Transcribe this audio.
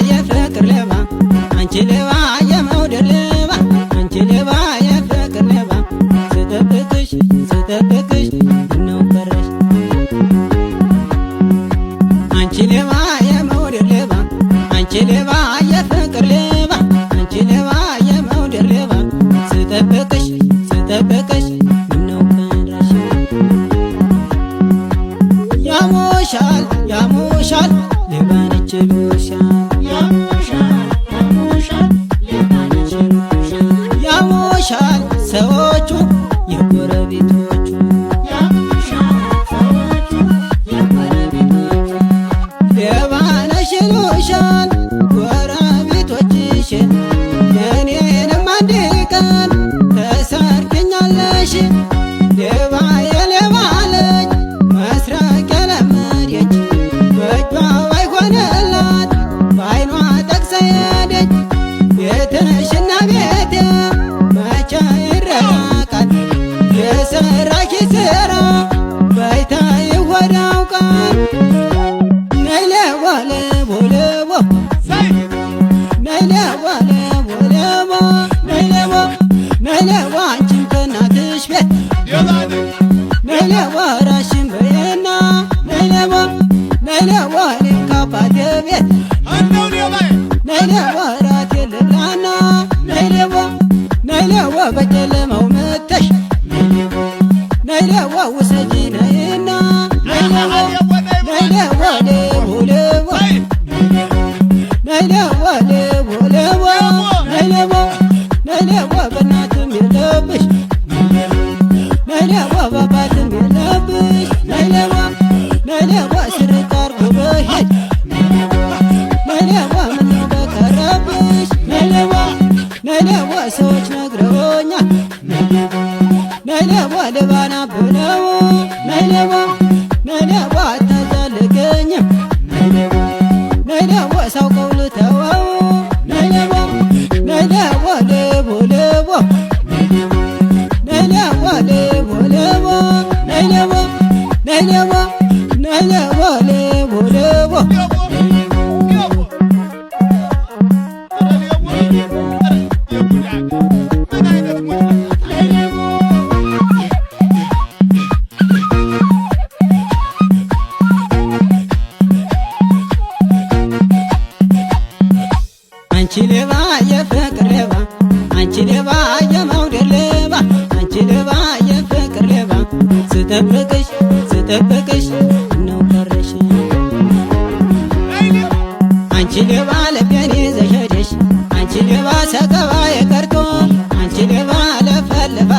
የፍቅር ሌባ አንቺ ሌባ የመውደድ ሌባ አንቺ ሌባ የፍቅር ሌባ ስጠብቅሽ ምነው ቀረሽ አንቺ ሌባ የመውደድ ሌባ አንቺ ሌባ የፍቅር ሌባ አንቺ ሌባ የመውደድ ሌባ ስጠብቅሽ ምነው ቀረሽ ያሞሻል ሌባ ነች ብሎሻል ያሞሻል ሰዎቹ የጎረቤቶቹ ሌባ ነሽ ይሉሻል ጎረቤቶችሽ የኔንም አንድ ቀን ተሰርገኛለሽ ሌባ የሌባ ልጅ መስረቅ የለመደች በእጇ ባይሆንላት በዓይኗ ጠቅሳ ሄደች ቤትሽና ቤቴ መቼ ይራቃል የሰራሽ ስራ ባይታ ይወዳው ቃል ነይ ሌባ ሌቦ ሌቦ ነይ ሌባ ሌቦ ሌቦ ነይ ሌባ አንቺም ከእናትሽ ቤት ነይ ሌባ ራስሽን በይና ነይ ሌባ እኔም ከአባቴ ቤት ነይ ሌባ እራት የለላና ነይ ሌባ በጨለማው መተሽ ነይ ሌባ ውሰጂ ነይና ነይ ሌባ ሌቦ ሌቦ ነይ ሌባ ሌቦ ሌቦ ነይ ሌባ በእናትም የለብሽ ነይ ሌባ በአባትም የለብሽ ነይ ሌባ ስርቅ አርጎ በሄድ ነይ ሌባ ምነው በቀረብሽ ነይ ሌባ ሰዎች ነግረውኛል ነይ ሌባ ልባና ብለው ነይ ሌባ አታዛልቀኝም ነይ ሌባ ሳውቀው ልተወው ነይ ሌባ ሌቦ ሌቦ ነይ ሌባ ሌቦ ሌቦ ነይ ሌባ ሌቦ ሌቦ አንቺ ሌባ የፍቅር ሌባ አንቺ ሌባ የመውደድ ሌባ አንቺ ሌባ የፍቅር ሌባ ስጠብቅሽ ምነው ቀረሽ አንቺ ሌባ ልቤን ይዘሽ ሄደሽ አንቺ ሌባ ሰቀባ የቀርቶ አንቺ ሌባ ለፈለፈ